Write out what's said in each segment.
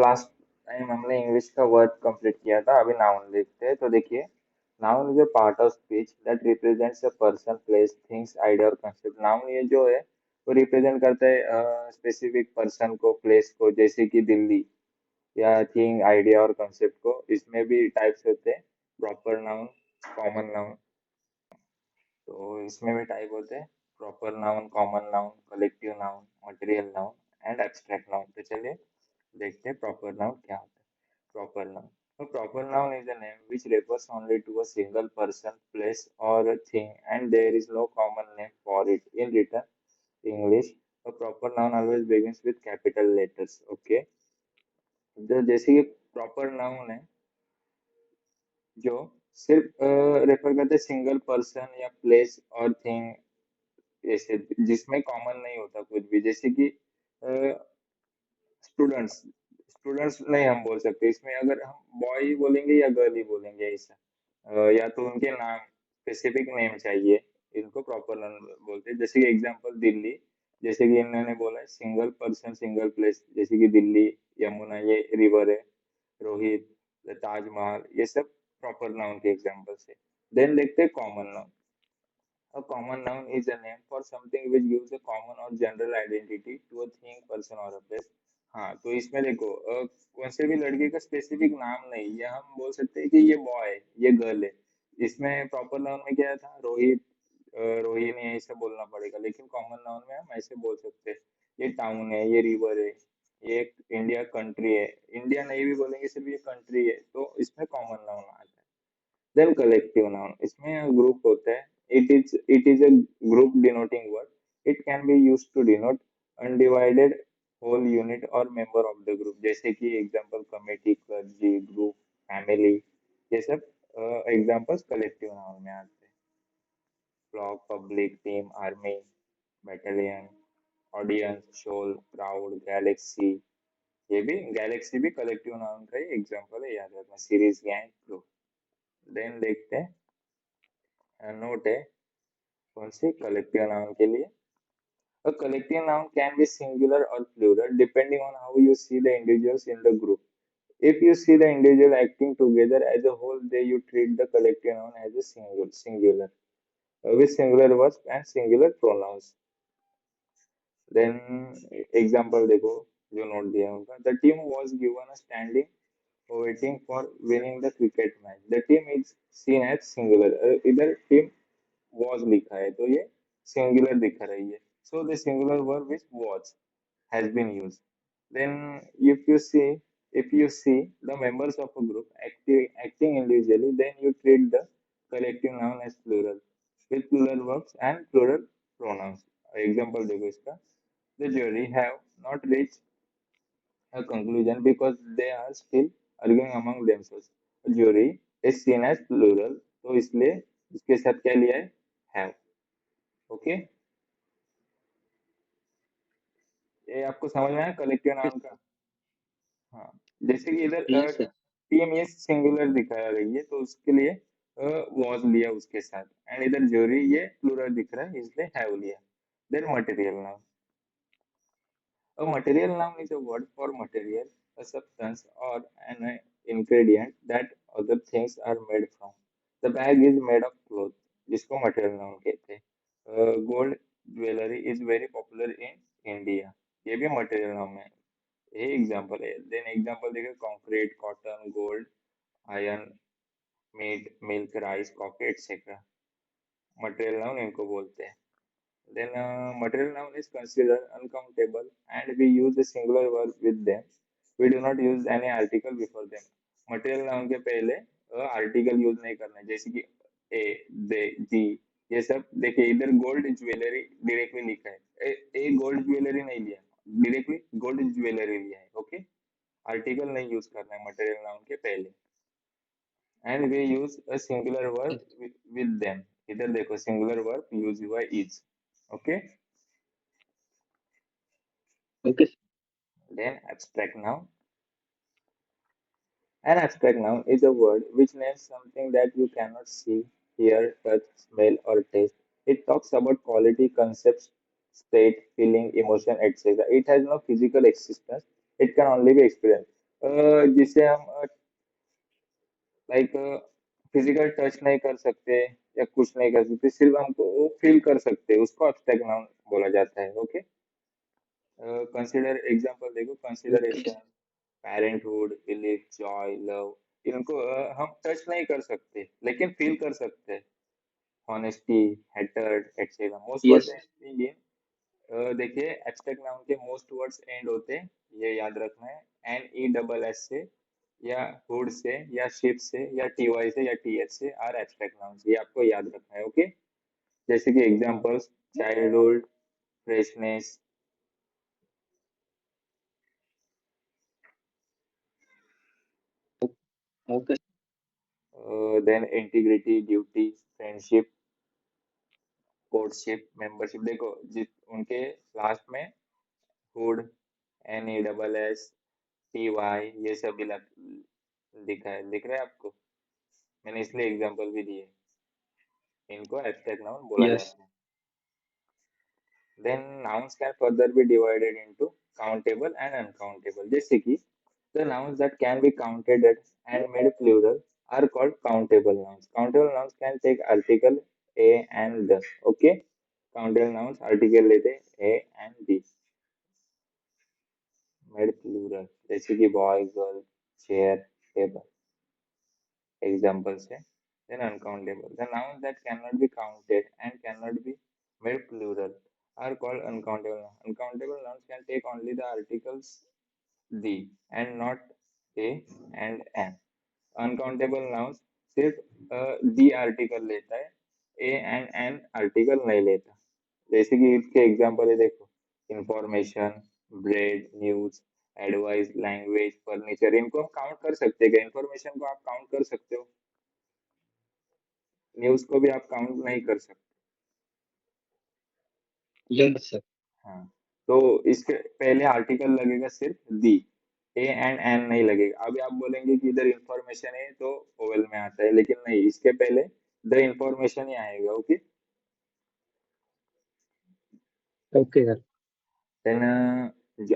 Last time हमने English का word complete किया था, अभी नाउन देखते हैं। तो देखिए, noun is a part of speech that represents a person, place, things, idea और कंसेप्ट। नाउन ये जो है वो रिप्रेजेंट करता है स्पेसिफिक पर्सन को, प्लेस को, जैसे कि दिल्ली, या थिंग, आइडिया और कंसेप्ट को। इसमें भी टाइप्स होते हैं, प्रॉपर नाउन, कॉमन नाउन। तो इसमें भी टाइप होते हैं, proper noun, common noun, collective noun, material noun and abstract noun. तो चलिए देखते हैं प्रॉपर नाउन क्या होता है। Proper noun, a proper noun is a name which refers only to a single person, place, or a thing, and there is no common name for it. In written English, a proper noun always begins with capital letters. Okay, जो जैसे कि proper noun है जो सिर्फ refer करते single person या place और thing, ऐसे जिसमें कॉमन नहीं होता कुछ भी, जैसे कि स्टूडेंट्स। स्टूडेंट्स नहीं हम बोल सकते इसमें, अगर हम बॉय ही बोलेंगे या गर्ल ही बोलेंगे ऐसा। या तो उनके नाम, स्पेसिफिक नेम चाहिए, इनको प्रॉपर नाउन बोलते हैं। जैसे कि एग्जांपल दिल्ली, जैसे कि इन्होंने बोला है सिंगल पर्सन सिंगल प्लेस, जैसे कि दिल्ली, यमुना ये रिवर है, रोहित, ताजमहल, ये सब प्रॉपर नाउन के एग्जांपल्स है। देन देखते हैं common noun. A common noun is a name for something which gives a common or general identity to a thing, person or a place. हाँ, तो इसमें देखो कौन से भी लड़के का स्पेसिफिक नाम नहीं, ये हम बोल सकते हैं कि ये बॉय है, ये गर्ल है। इसमें प्रॉपर नाउन में क्या था, रोहित, रोहिणी, ऐसे बोलना पड़ेगा, लेकिन कॉमन नाउन में हम ऐसे बोल सकते हैं, ये टाउन है, ये रिवर है, ये एक इंडिया कंट्री है। इंडिया नहीं भी बोलेंगे, सिर्फ ये कंट्री है, तो इसमें कॉमन नाउन आता है। देन कलेक्टिव नाउन, इसमें ग्रुप होता है। It is a group denoting word. It can be used to denote undivided whole unit और मेंबर ऑफ द ग्रुप, जैसे कि example committee, clergy, group, family, ये सब एग्जांपल्स कलेक्टिव नाउन में आते हैं। Flock, public, team, army, battalion, audience, shoal, crowd, galaxy. ये भी गैलेक्सी भी कलेक्टिव नाउन का ही एग्जांपल है, याद रखना, सीरीज, गैंग, ग्रुप। देन देखते हैं नोट है कौन सी कलेक्टिव नाउन के लिए। A collective noun can be singular or plural depending on how you see the individuals in the group. If you see the individual acting together as a whole, then you treat the collective noun as a singular with singular verbs and singular pronouns. Then example देखो जो note दिया होगा, the team was given a standing waiting for winning the cricket match. The team is seen as singular. इधर team was लिखा है तो ये singular दिखा रही है. So the singular verb is was has been used. Then if you see the members of a group acting individually, then you treat the collective noun as plural with plural verbs and plural pronouns. Example देखो इसका, the jury have not reached a conclusion because they are still arguing among themselves. Jury is seen as plural, तो इसलिए इसके साथ क्या लिया है, have. Okay, ये आपको समझ में आया कलेक्टिव नाउन का। हाँ, जैसे कि इधर यस सर। टीम ये सिंगुलर दिखा रही है तो उसके लिए वॉज लिया उसके साथ, एंड इधर ज्यूरी ये प्लूरल दिख रहा है इसलिए हैव लिया। Then material noun, a material noun is a word for material, a substance or an ingredient that other things are made from. The bag is made of cloth, जिसको material noun कहते हैं। Gold jewellery is very popular in India, ये भी material noun है, ये example है। Then example देखिए, concrete, cotton, gold, iron, meat, milk, rice, coffee etcetera, material noun इनको बोलते हैं। Then material noun is considered uncountable and we use the singular verb with them. We do not use any article before them. Material noun के पहले article use नहीं करना है, जैसे कि ए, दे, जी, ये सब। देखिए इधर गोल्ड ज्वेलरी डायरेक्टली लिखा है, ए गोल्ड ज्वेलरी नहीं लिया, डायरेक्टली गोल्ड ज्वेलरी लिया है। ओके, आर्टिकल नहीं यूज करना है मटेरियल नाउन के पहले। And we use a singular verb with them, इधर देखो सिंगुलर वर्ब यूज हुआ is. Okay, okay then abstract noun. An abstract noun is a word which names something that you cannot see, hear, touch, smell, or taste. It talks about quality, concepts, state, feeling, emotion, etc. It has no physical existence. It can only be experienced. जिसे हम like physical touch नहीं कर सकते या कुछ नहीं कर सकते, सिर्फ हमको वो फील कर सकते हैं, उसको एब्स्ट्रैक्ट नाउन बोला जाता है। ओके, कंसीडर एग्जांपल देखो, okay. Consideration, parenthood, belief, Joy, love, इनको हम टच नहीं कर सकते लेकिन फील कर सकते हैं। Honesty, hatred, etcetera, most words yes. ये देखिए एब्स्ट्रैक्ट नाउन के मोस्ट वर्ड्स एंड होते हैं, ये याद रखना है, एन ई डबल एस से या हुड से या शिप से या टी वाई से या टी एच से आर एब्स्ट्रैक्ट नाउन, ये आपको याद रखना है। ओके, जैसे कि examples, childhood, freshness, okay. Then integrity, duty, friendship, courtship, membership. देखो जिस उनके लास्ट में hood, n e double s, t y, ये सब भी दिखा है, दिख रहा है आपको? मैंने इसलिए एग्जांपल भी दिए, इनको एब्स्ट्रैक्ट नाउन बोला यस। जाता है। Then nouns can further be divided into countable and uncountable, जैसे कि the nouns that can be counted and made plural are called countable nouns. Countable nouns can take article a and the. Okay, countable nouns article लेते a and the, made plural, जैसे कि boy, girl, chair, table, examples है। Then uncountable, the nouns that cannot be counted and cannot be made plural are called uncountable nouns. Uncountable nouns can take only the articles the and not a and an. Uncountable nouns सिर्फ the article लेता है, a and an article नहीं लेता। जैसे कि इसके example है देखो, information, bread, news, advice, language, furniture, इनको हम काउंट कर सकते हैं क्या? इंफॉर्मेशन को आप काउंट कर सकते हो, न्यूज को भी आप काउंट नहीं कर सकते। Yes sir. हाँ, तो इसके पहले आर्टिकल लगेगा सिर्फ दी, ए एंड एन नहीं लगेगा। अभी आप बोलेंगे कि इधर इंफॉर्मेशन है तो ओवेल में आता है, लेकिन नहीं, इसके पहले द इंफॉर्मेशन ही आएगा। Okay, okay sir. देन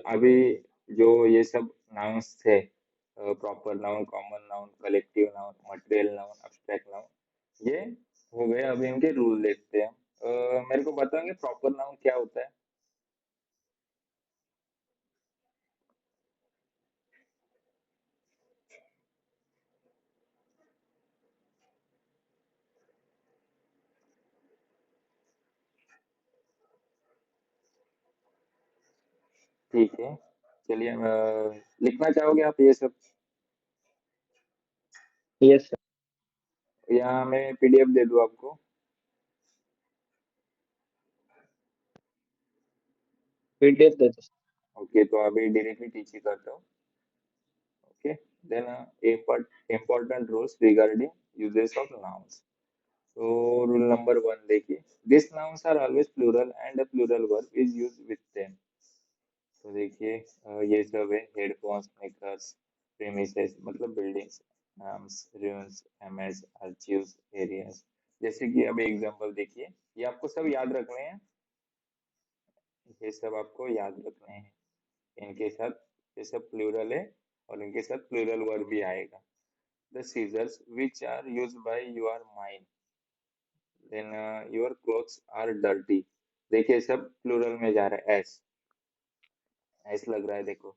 अभी जो ये सब नाउन्स थे, proper noun, common noun, collective noun, material noun, abstract noun, ये हो गए। अभी इनके रूल देखते हैं। मेरे को बताएंगे प्रॉपर नाउन क्या होता है? ठीक है, चलिए, लिखना चाहोगे आप ये सब यस सर। या मैं पीडीएफ दे दूं आपको? पीडीएफ दे दो। ओके, तो अभी डायरेक्टली टीच ही करता हूँ। Okay, then important rules regarding uses of nouns. So rule number 1 देखिए, these nouns are always plural and a plural verb is used with them. तो देखिए ये सब है, हेडफोन्स, स्नीकर्स, प्रीमिसेस मतलब बिल्डिंग्स, नाम्स, रूम्स, एमएस, आर्चिव्स, एरियाज। जैसे कि अभी एग्जांपल देखिए, ये आपको सब याद रखने हैं, ये सब आपको याद रखने हैं। इनके साथ ये सब प्लूरल है और इनके साथ प्लूरल वर्ब भी आएगा। The scissors which are used by your mind, then your clothes are dirty. देखिए सब प्लूरल में जा रहा है, एस, एस लग रहा है देखो।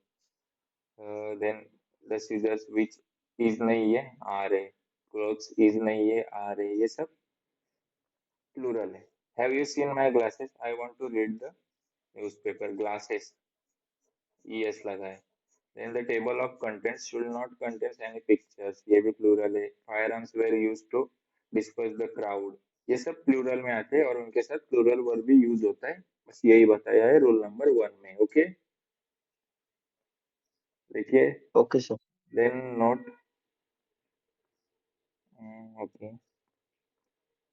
Then the scissors which is नहीं है, आर है, क्लोथ्स इज नहीं है, आर है, ये सब प्लूरल है। Have you seen my glasses, I want to read the newspaper, glasses, es लगा है। Then the table of contents should not contain any pictures, ये भी प्लूरल है। Firearms were used to disperse the crowd, ये सब plural में आते हैं और उनके साथ प्लूरल वर्ब भी यूज होता है। बस यही बताया है रूल नंबर 1 में। ओके, देखिए, okay sir. Then note, okay,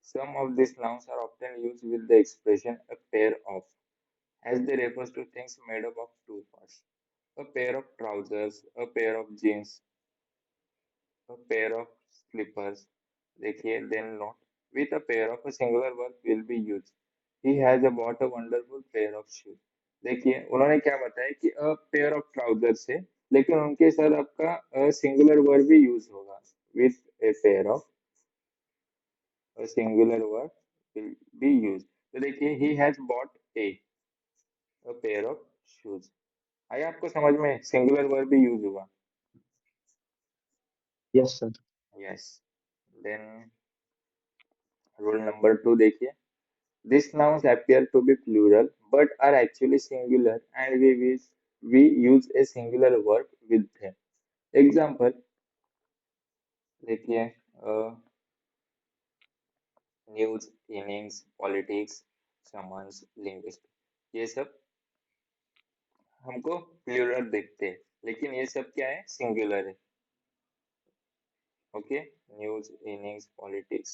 some of these nouns are often used with the expression a pair of, as they refers to things made up of two parts. A pair of trousers, a pair of jeans, a pair of slippers, देखिए, then note, with a pair of a singular verb will be used, he has bought a wonderful pair of shoes। देखिए उन्होंने क्या बताया कि a pair of trousers है, लेकिन उनके साथ आपका सिंगुलर वर्ब भी यूज होगा with a pair of singular verb will be use. तो देखिए he has bought a pair of shoes. आया आपको समझ में, सिंगुलर वर्ब भी यूज हुआ। Yes, sir. Yes. Then rule number 2 देखिए, these nouns appear to be plural but are actually singular and we use a singular verb with them. Example देखिए, news, innings, politics, summons, linguist, ये सब हमको plural दिखते हैं, लेकिन ये सब क्या है, सिंगुलर है। Okay, news, innings, politics,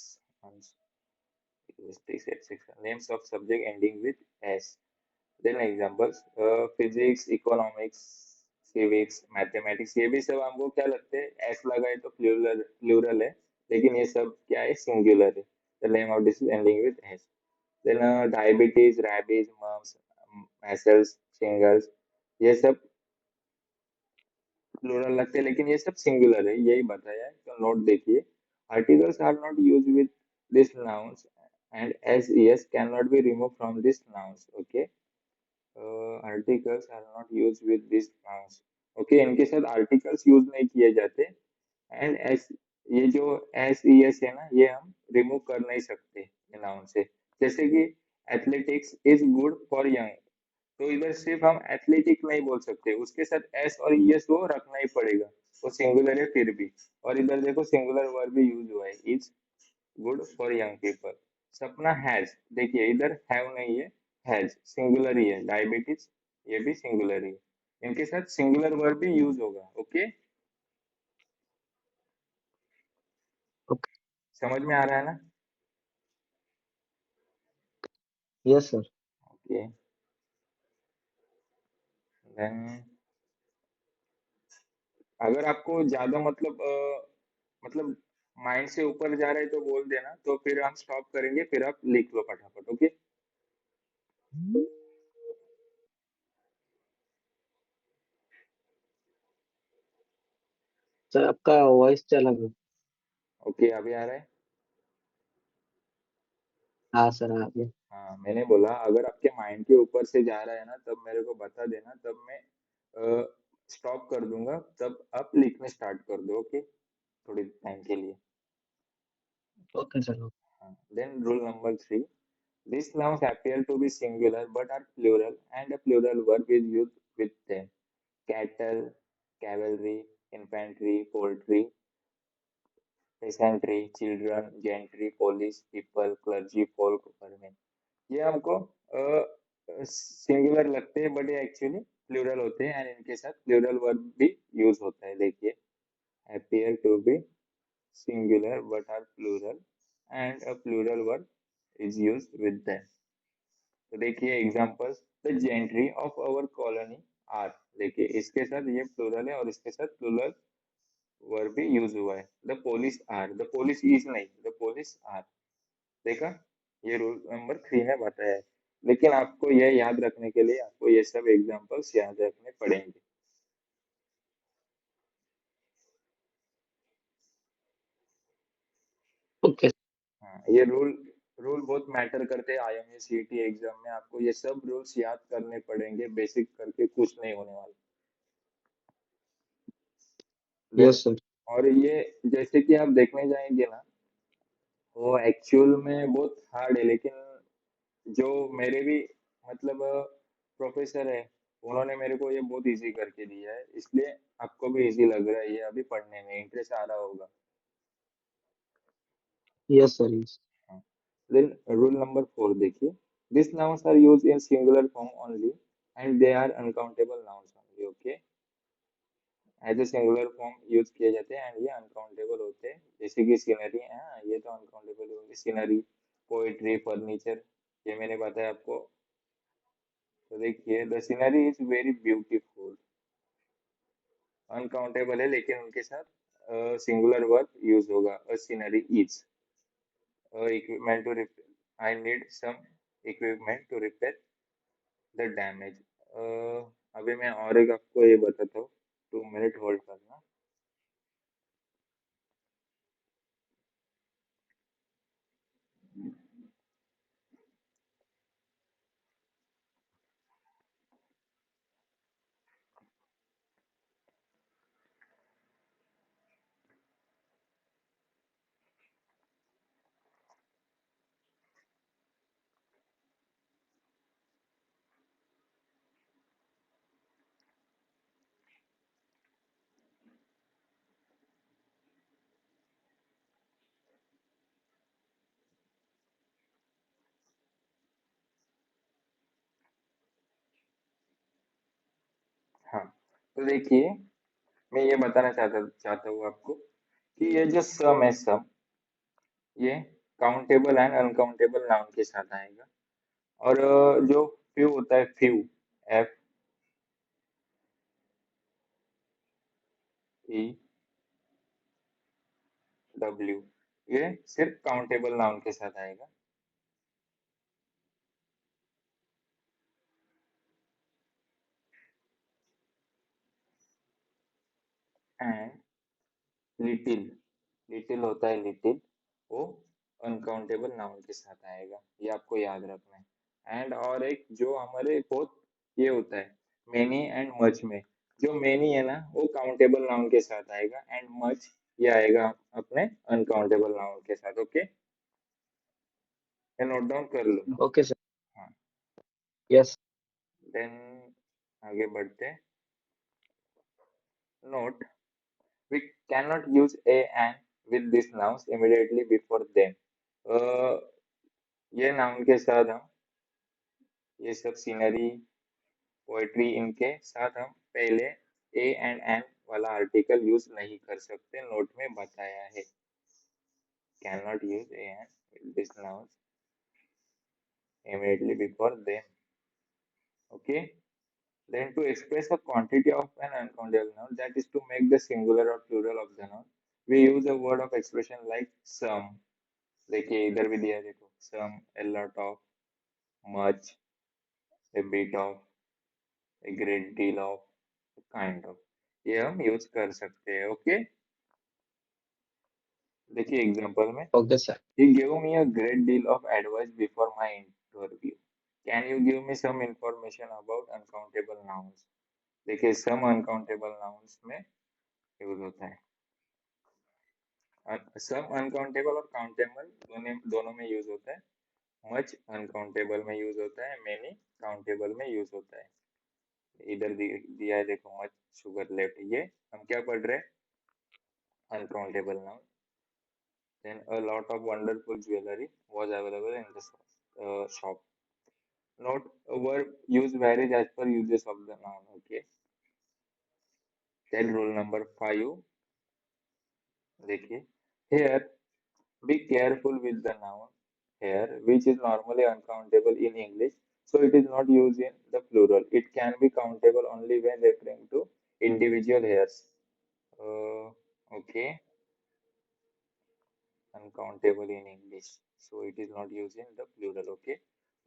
linguistics, etc. Names of subject ending with s. Then examples, physics, economics, civics, mathematics, ये भी सब हमको क्या लगते हैं, एस लगाए तो प्लूरल प्लूरल है, लेकिन ये सब क्या है, सिंगुलर है। The name of this ending with s. Then diabetes, rabies, mumps, measles, shingles, ये सब प्लूरल लगते हैं, लेकिन ये सब सिंगुलर है, यही बताया है। तो नोट देखिए, articles are not use with this nouns and s s can not be remove from this nouns. Okay, articles are not use with this nouns. Okay, इनके साथ आर्टिकल्स यूज नहीं किए जाते। एंड एस, ये जो S E S है ना, ये हम रिमूव कर नहीं सकते ये नाउन से। जैसे कि athletics is good for young, तो इधर सिर्फ हम एथलेटिक नहीं बोल सकते, उसके साथ एस और ई एस वो रखना ही पड़ेगा, वो सिंगुलर है फिर भी। और इधर देखो सिंगुलर वर्ब भी यूज हुआ है, is good for young people. सपना हैज, देखिए इधर हैव नहीं है, हैज सिंगुलर ही है। डायबिटीज, ये भी सिंगुलर ही है, इनके साथ सिंगुलर वर्ब भी यूज होगा। Okay, Okay. समझ में आ रहा है ना? Yes, sir. ओके, देन अगर आपको ज्यादा मतलब माइंड से ऊपर जा रहा है तो बोल देना, तो फिर हम स्टॉप करेंगे, फिर आप लिख लो फटाफट। ओके, सर आपका वॉइस चला गया। ओके, अभी आ रहा है। हाँ सर, आ गया। हाँ, मैंने बोला अगर आपके माइंड के ऊपर से जा रहा है ना, तब मेरे को बता देना, तब मैं स्टॉप कर दूंगा, तब आप लिखना स्टार्ट कर दो। ओके, थोड़ी टाइम के लिए। Okay sir. हाँ, then rule number 3, these nouns appear to be singular but are plural and a plural verb is used with them. Cattle, cavalry, infantry, poultry, peasantry, children, gentry, police, people, clergy, folk, vermin, ये हमको singular लगते हैं, but ये actually plural होते हैं, and इनके साथ plural verb भी यूज होता है। देखिए, appear to be singular but are plural and a plural verb is used with them. तो देखिए examples, the gentry of our colony are, देखिए इसके साथ ये प्लूरल है और इसके साथ प्लूरल वर्ब भी यूज हुआ है। The police are, the police is नहीं, द पुलिस आर। देखा, ये रूल नंबर 3 में बताया है, लेकिन आपको यह याद रखने के लिए आपको ये सब एग्जांपल्स याद रखने पड़ेंगे। ओके। हाँ, ये रूल रूल बहुत मैटर करते हैं आईएमए सीईटी एग्जाम में, आपको ये सब रूल्स याद करने पड़ेंगे, बेसिक करके कुछ नहीं होने वाला। Then yes sir. और ये जैसे कि आप देखने जाएंगे ना, वो एक्चुअल में बहुत हार्ड है, लेकिन जो मेरे भी मतलब प्रोफेसर है, उन्होंने मेरे को ये बहुत इजी करके दिया है, इसलिए आपको भी इजी लग रहा है, ये अभी पढ़ने में इंटरेस्ट आ रहा होगा। Yes sir. Yes. Then rule number 4 देखिए, this nouns are use in singular form only and they are uncountable nouns only. Okay, as a singular form use किए जाते हैं एंड ये अनकाउंटेबल होते हैं, जैसे कि सीनरी, हाँ ये तो अनकाउंटेबल होंगे, सीनरी, पोएट्री, फर्नीचर, ये मैंने बताया आपको। तो देखिए, the scenery is very beautiful, uncountable है, लेकिन उनके साथ सिंगुलर वर्ब यूज होगा, a scenery is, equipment to repair, I need some equipment to repair the damage. अभी मैं और एक आपको ये बताता हूँ, 2 मिनट होल्ड करना। हाँ, तो देखिए, मैं ये बताना चाहता चाहता हूँ आपको कि ये जो सम है, सम, ये काउंटेबल एंड अनकाउंटेबल नाउन के साथ आएगा। और जो फ्यू होता है, फ्यू, FEW, ये सिर्फ काउंटेबल नाउन के साथ आएगा। एंड लिटिल, लिटिल होता है, लिटिल, वो अनकाउंटेबल नाउन के साथ आएगा, ये आपको याद रखना है। एंड और एक जो हमारे बहुत ये होता है, मेनी एंड मच में, जो मेनी है ना वो काउंटेबल नाउन के साथ आएगा, एंड मच ये आएगा अपने अनकाउंटेबल नाउन के साथ। ओके, ये नोट डाउन कर लो। Okay sir. हाँ, यस। देन आगे बढ़ते। Note, we cannot use a and with these nouns immediately before them। ये नाउन के साथ हम ये सब सीनरी, पोएट्री, इनके साथ हम पहले ए एंड एन वाला आर्टिकल यूज नहीं कर सकते, नोट में बताया है। Can not use A and with these nouns immediately before them। Okay, then to express a quantity of an uncountable noun, that is to make the singular or plural of the noun, we use a word of expression like some। देखिए इधर भी दिया है, देखो, some, a lot of, much, a bit of, a great deal of, a kind of, ये हम use कर सकते हैं। ओके, देखिए एग्जांपल में, okay sir. he gave me a great deal of advice before my interview। can you give me some information about uncountable nouns। देखिए some uncountable nouns में use होता है, some uncountable और countable दोनों दोनों में यूज होता है। मच अनकाउंटेबल में यूज होता है, मेनी काउंटेबल में यूज होता है। इधर दिया है, देखो, मच, शुगर लेफ्ट, ये हम क्या पढ़ रहे हैं, uncountable noun. Then a lot of wonderful jewellery was available in the shop. Note, verb use varies as per uses of the noun. Okay, then rule number 5, देखिए, here be careful with the noun here, which is normally uncountable in English, so it is not used in the plural, it can be countable only when referring to individual hairs। uh, okay, uncountable in English, so it is not used in the plural। Okay,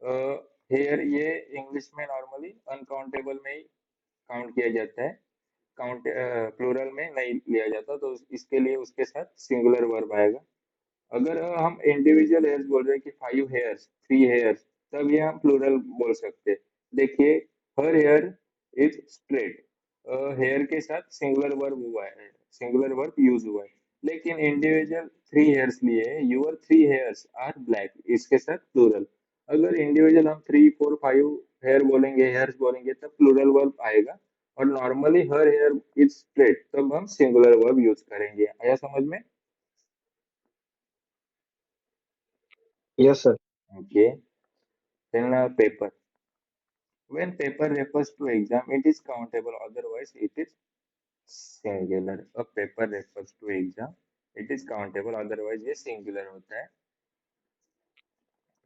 uh, here ये English में normally uncountable में ही count किया जाता है, count plural में नहीं लिया जाता, तो इसके लिए उसके साथ सिंगुलर वर्ब आएगा। अगर हम इंडिविजुअल हेयर्स बोल रहे हैं कि 5 हेयर्स, 3 हेयर्स, तब ये हम प्लूरल बोल सकते हैं। देखिए, her hair is straight, hair के साथ सिंगुलर वर्ब हुआ है, सिंगुलर वर्ब यूज हुआ है। लेकिन इंडिविजुअल 3 हेयर्स लिए, यूर 3 हेयर्स आर ब्लैक, इसके साथ प्लूरल। अगर इंडिविजुअल हम 3, 4, 5 हेयर बोलेंगे, हेयर्स बोलेंगे, तब प्लूरल वर्ब आएगा। और normally her hair is straight, तब हम सिंगुलर वर्ब यूज करेंगे। आया समझ में? Yes sir. Okay, then paper. When paper refers to exam, it is countable, otherwise it is singular। A paper refers to exam, it is countable, otherwise ये singular होता है।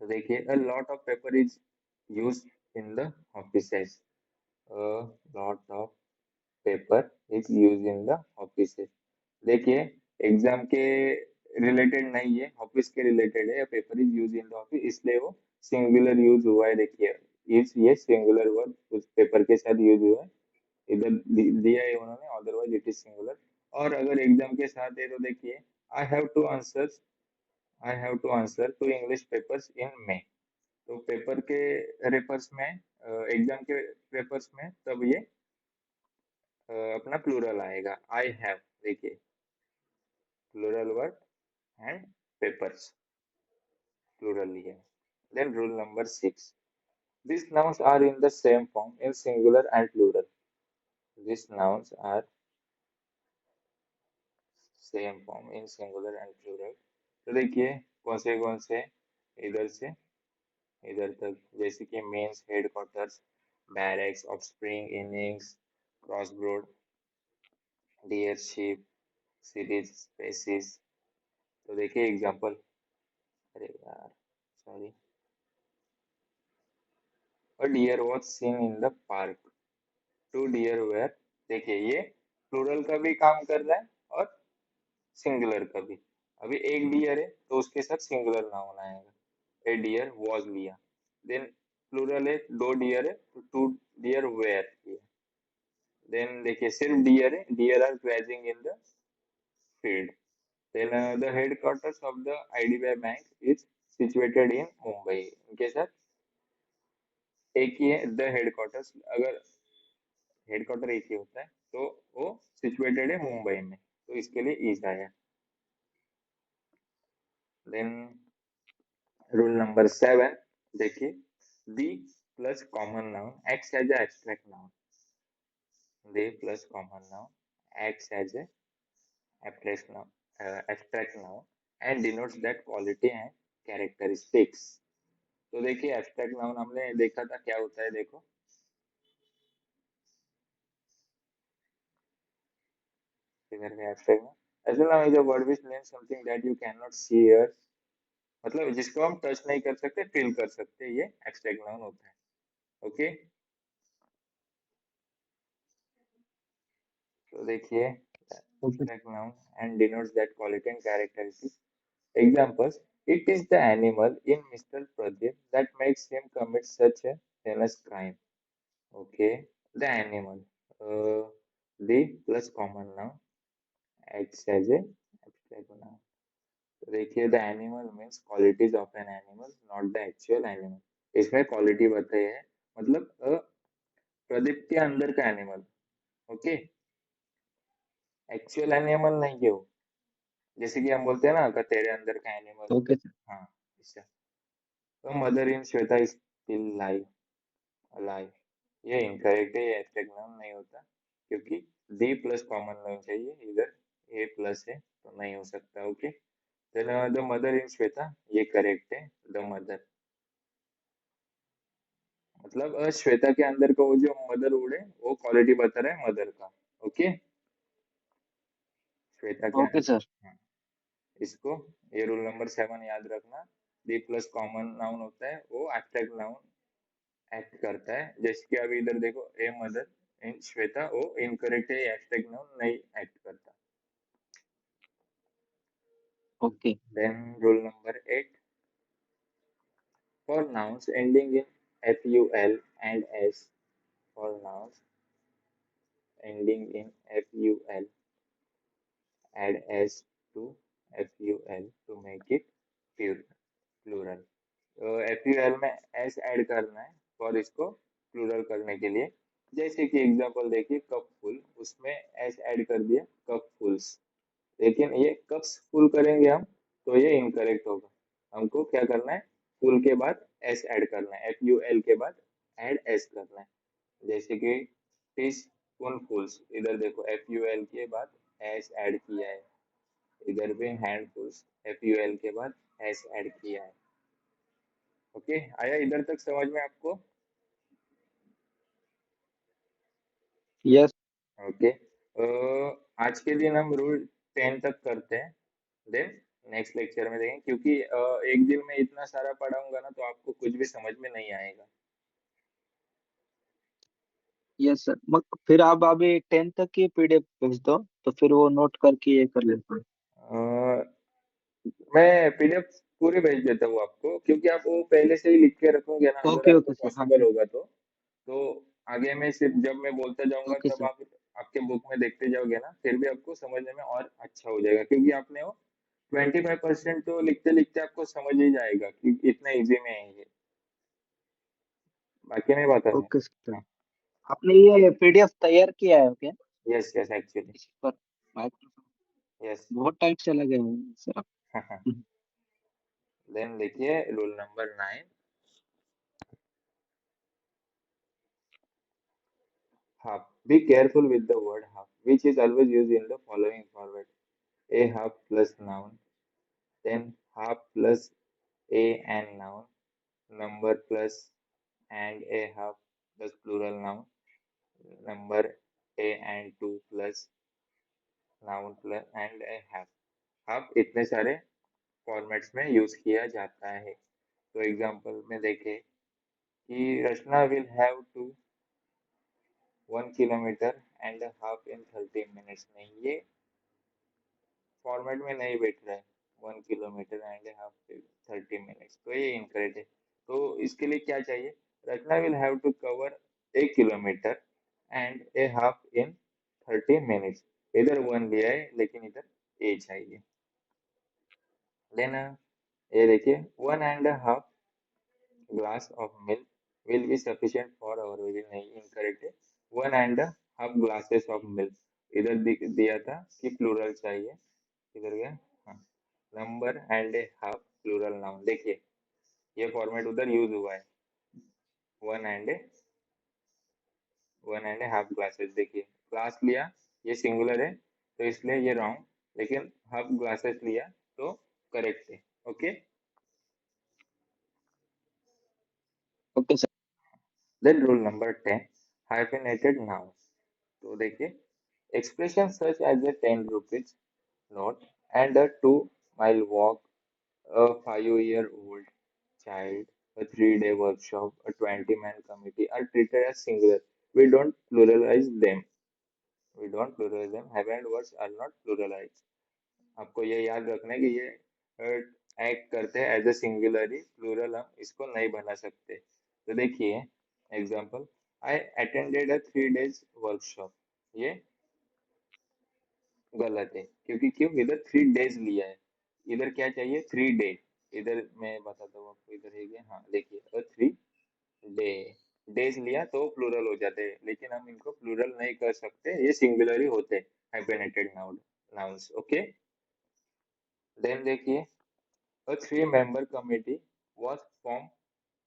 तो देखिए, a lot of paper is used in the offices। A lot of paper is used in the offices। देखिए, exam के related नहीं है, office के रिलेटेड है। Paper is use in the office, इसलिए वो सिंगुलर यूज हुआ है। देखिए, इज ये सिंगुलर वर्ड उस पेपर के साथ यूज हुआ है, इधर दिया है उन्होंने, अदरवाइज इट इज सिंगुलर। और अगर एग्जाम के साथ है तो देखिए, I have to answer I have to answer to English papers in May. तो पेपर के पेपर्स में, एग्जाम के पेपर्स में तब ये अपना प्लूरल आएगा, आई हैव। देखिए, plural word and papers, plural लिया। Then rule number 6, these nouns are in the same form in singular and plural. These nouns are same form in singular and plural. तो देखिए कौन से इधर से इधर तक, जैसे कि means, headquarters, barracks, offspring, innings, crossroads, deer sheep, series, species. तो देखिए एग्जांपल, अरे यार sorry, a deer was seen in the park, two deer were. देखिए ये प्लूरल का भी काम कर रहा है और सिंगुलर का भी। अभी एक डियर है तो उसके साथ सिंगुलर नाउन आएगा, ए डियर वॉज लिया। देन प्लूरल है, दो डियर है तो टू डियर वेयर किया। देन देखिए सिर्फ डियर है, deer are grazing in the field. Then the headquarters of the IDBI bank is situated in Mumbai. इनके साथ एक ही है, द हेडक्वार्टर्स। अगर हेडक्वार्टर एक ही होता है तो वो सिचुएटेड है मुंबई में, तो इसके लिए ईज आया। देन रूल नंबर 7, देखिए, the plus common noun acts as abstract noun. The plus common noun acts as abstract noun and denotes that quality and characteristics. तो देखिए एब्स्ट्रैक्ट नाउन हमने देखा था क्या होता है, देखो इधर है abstract noun. As noun is a word which names something that you can not see here, मतलब जिसको हम टच नहीं कर सकते, फील कर सकते, ये एब्स्ट्रैक्ट नाउन होता है। ओके, तो देखिए okay. abstract noun and denotes that quality and characteristics. Examples: it is the animal in Mr. Pradeep that makes him commit such a heinous crime. Okay, the animal. Uh, the plus common noun acts as a abstract noun. तो देखिए the animal means qualities of an animal, not the actual animal. इसमें quality बताई है, मतलब प्रदीप के अंदर का animal. Okay, actual animal नहीं है वो। जैसे कि हम बोलते हैं ना कि तेरे अंदर का एनिमल। Okay sir. हाँ, इससे तो mother in Shweta is still live, alive. ये इनकरेक्ट है, ये एब्स्ट्रैक्ट नाउन नहीं होता, क्योंकि दी प्लस कॉमन नाउन चाहिए, इधर ए प्लस है तो नहीं हो सकता। Okay, then the mother in Shweta, ये करेक्ट है, द मदर। मतलब श्वेता के अंदर का वो जो मदर उड़े, वो क्वालिटी बता रहा है मदर का। ओके, श्वेता के ओके सर। अंदर। हाँ, इसको, ये रूल नंबर 7 याद रखना। दी प्लस कॉमन नाउन होता है वो एब्स्ट्रैक्ट नाउन एक्ट करता है। जैसे कि अभी इधर देखो, ए मदर इन श्वेता, वो इनकरेक्ट है, एब्स्ट्रैक्ट नाउन नहीं एक्ट करता। ओके। Then rule number 8, for nouns ending in ful and s, for nouns ending in ful, add s to ful to make it plural। तो ful में s add करना है और इसको प्लूरल करने के लिए। जैसे कि एग्जांपल देखिए, कप फुल, उसमें s ऐड कर दिया, कप फुल्स। लेकिन ये कप्स फुल करेंगे हम तो ये इनकरेक्ट होगा। हमको क्या करना है, फुल के बाद एस ऐड करना है, ful के बाद ऐड एस करना है। जैसे कि टी स्पून फुल्स, इधर देखो ful के बाद एस ऐड किया है, इधर भी हैंडफुल्स, ful के बाद एस ऐड किया है। ओके, आया इधर तक समझ में आपको? यस। ओके, आज के दिन हम रूल 10 तक करते हैं, देन नेक्स्ट लेक्चर में देखेंगे, क्योंकि एक दिन में इतना सारा पढ़ाऊंगा ना तो आपको कुछ भी समझ में नहीं आएगा। यस सर, मग फिर आप अभी 10 तक की पीडीएफ भेज दो, तो फिर वो नोट करके ये कर लेते हैं। अ, मैं पीडीएफ पूरी भेज देता हूँ आपको, क्योंकि आप वो पहले से ही लिख के रखोगे ना, अगर ओके आपको ओके सर, हाँ पॉसिबल ठीक। होगा तो आगे में सिर्फ जब मैं बोलता जाऊंगा ओके तब सर। आप आपके बुक में देखते जाओगे ना, फिर भी आपको समझने में और अच्छा हो जाएगा, क्योंकि आपने वो 25% तो लिखते लिखते आपको समझ ही जाएगा कि इतना इजी में है ये। बाकी नहीं पता है। Okay sir. हाँ। आपने ये पीडीएफ तैयार किया है क्या यस यस एक्चुअली। इस पर? माइक्रोसॉफ्ट। यस। बहुत टाइम से लगे हैं सर आप। हाँ हाँ। देन देखिए rule number 9। Half. Be careful with the word half, which is always used in the following format: a half plus noun, then half plus a and noun, number plus and a half plus plural noun, number a and two plus noun plus and a half. half इतने सारे formats में use किया जाता है। तो example में देखें कि Rachna will have to 1 kilometre and half in 30 minutes. नहीं, ये फॉर्मेट में नहीं बैठ रहा है। 1 किलोमीटर एंड हाफ 30 मिनट्स, तो ये इनकरेक्ट है। तो इसके लिए क्या चाहिए? Rachna will have to cover 1 kilometre and a half in 30 minutes. इधर वन लिया है लेकिन इधर ए चाहिए। देन ये देखिए, 1.5 glass of milk will be sufficient for our baby. नहीं, इनकरेक्ट है। 1.5 ग्लासेस ऑफ मिल्क इधर दिया था कि प्लूरल चाहिए, किधर गया? हाँ, number and a half plural noun. देखिए ये फॉर्मेट उधर यूज हुआ है। One and a, 1.5 glasses. देखिए ग्लास लिया, ये सिंगुलर है तो इसलिए ये रॉन्ग, लेकिन हाफ ग्लासेस लिया तो करेक्ट है। Okay. Okay sir. Then rule number 10, hyphenated noun. तो देखिए, expression such as a 10 rupees note and a 2 mile walk, a 5-year-old child, a 3-day workshop, a 20-man committee are treated as singular. We don't pluralize them. We don't pluralize them. Have and words are not pluralized. आपको ये याद रखना है कि ये act करते हैं as a सिंगुलरी, plural हम इसको नहीं बना सकते। तो देखिए example, I attended a 3 days workshop. ये गलत है, क्योंकि क्यों? इधर 3 days लिया है, इधर क्या चाहिए? 3 day। इधर मैं बताता हूँ आपको, इधर है क्या? हाँ देखिए, 3 डे, डेज लिया तो प्लूरल हो जाते हैं, लेकिन हम इनको प्लूरल नहीं कर सकते, ये सिंगुलर ही होते हैं हाइफेनेटेड नाउन नाउन्स। ओके। देन देखिए, a 3-member committee was formed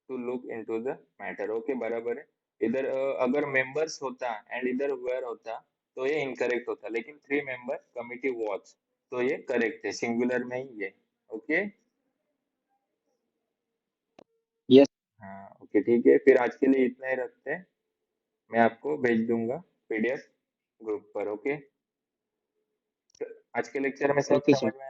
to look into the matter। Okay, बराबर है। इधर अगर मेंबर्स होता एंड इधर वेयर होता तो ये इनकरेक्ट होता, लेकिन 3 member कमिटी वॉच, तो ये करेक्ट है, सिंगुलर में ही है। ओके। यस। हाँ ओके ठीक है, फिर आज के लिए इतना ही रखते हैं। मैं आपको भेज दूंगा पीडीएफ ग्रुप पर। ओके। तो आज के लेक्चर में सब ओके समझ सर। में